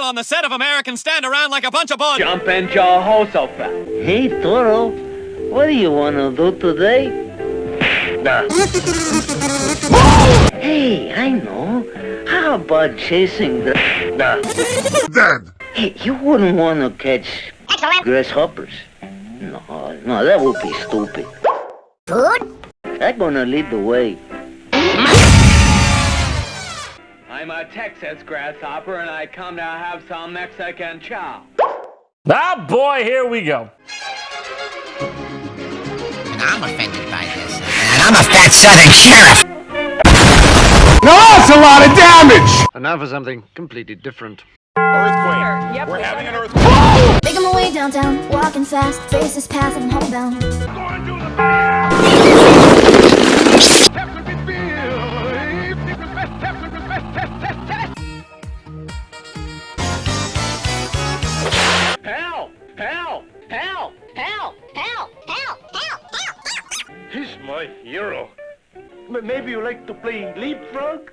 on the set of American Stand Around like a bunch of bugs. Jump in Jehoshaphat. Hey, Toro, what do you want to do today? Nah. Hey, I know. How about chasing the... Nah. Dead. Hey, you wouldn't want to catch grasshoppers. No, that would be stupid. Good. I'm gonna lead the way. I'm a Texas grasshopper and I come to have some Mexican chow. Ah, boy, here we go. And I'm offended by this. And I'm a fat southern sheriff. Now that's a lot of damage! And now for something completely different. Earthquake. Yep, we're having an earthquake. Making my way downtown, walking fast, faces past, I'm homebound. Help! Help! Help! Help! Help! Help! Help! Help! He's my hero. But maybe you like to play leapfrog?